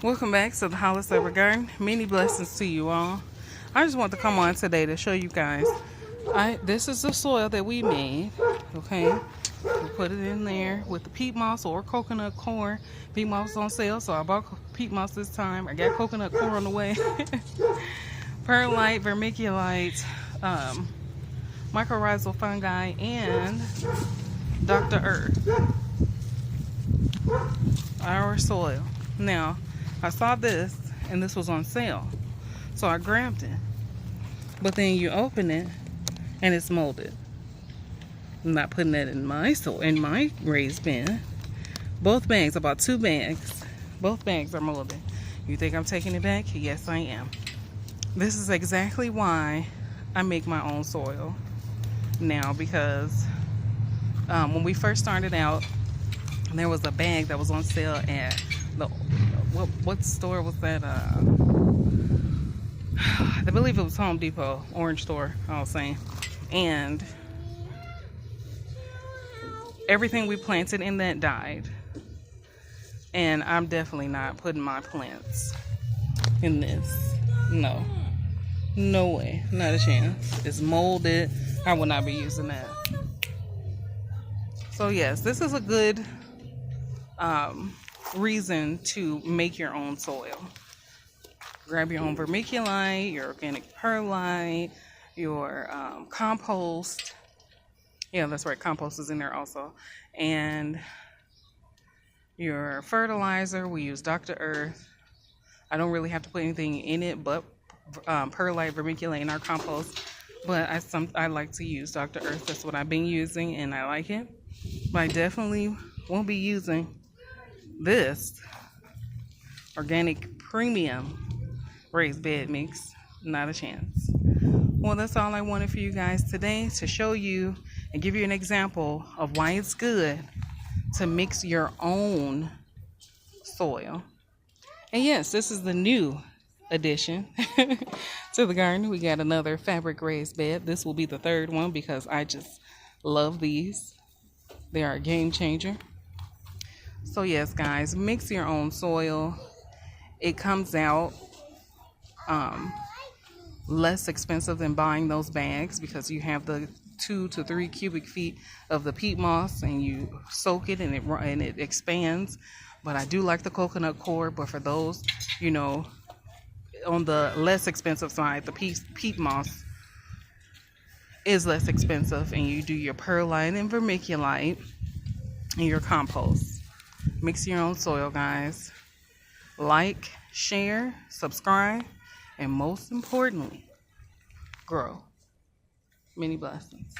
Welcome back to the Hollis Ever Garden. Many blessings to you all. I just want to come on today to show you guys. This is the soil that we made. Okay, we put it in there with the peat moss or coconut coir. Peat moss is on sale, so I bought peat moss this time. I got coconut coir on the way. Perlite, vermiculite, mycorrhizal fungi, and Dr. Earth. Our soil. Now, I saw this and this was on sale, so I grabbed it. But then you open it and it's molded. I'm not putting that in my raised bin. Both bags, about 2 bags, both bags are molded. You think I'm taking it back? Yes, I am. This is exactly why I make my own soil now, because when we first started out, there was a bag that was on sale at the what store was that? I believe it was Home Depot, orange store, I was saying. And everything we planted in that died. And I'm definitely not putting my plants in this. No. No way. Not a chance. It's molded. I will not be using that. So yes, this is a good reason to make your own soil. Grab your own vermiculite, your organic perlite, your compost. Yeah, that's right, compost is in there also. And your fertilizer, we use Dr. Earth. I don't really have to put anything in it but perlite, vermiculite, and our compost. But I like to use Dr. Earth. That's what I've been using, and I like it. But I definitely won't be using this organic premium raised bed mix. Not a chance. Well, that's all I wanted for you guys today, to show you and give you an example of why it's good to mix your own soil. And yes, this is the new addition to the garden. We got another fabric raised bed. This will be the 3rd one because I just love these. They are a game changer. So yes, guys, mix your own soil. It comes out less expensive than buying those bags, because you have the 2 to 3 cubic feet of the peat moss and you soak it and it expands. But I do like the coconut coir. But for those, you know, on the less expensive side, the peat moss is less expensive, and you do your perlite and vermiculite and your compost. Mix your own soil, guys. Like, share, subscribe, and most importantly, grow. Many blessings.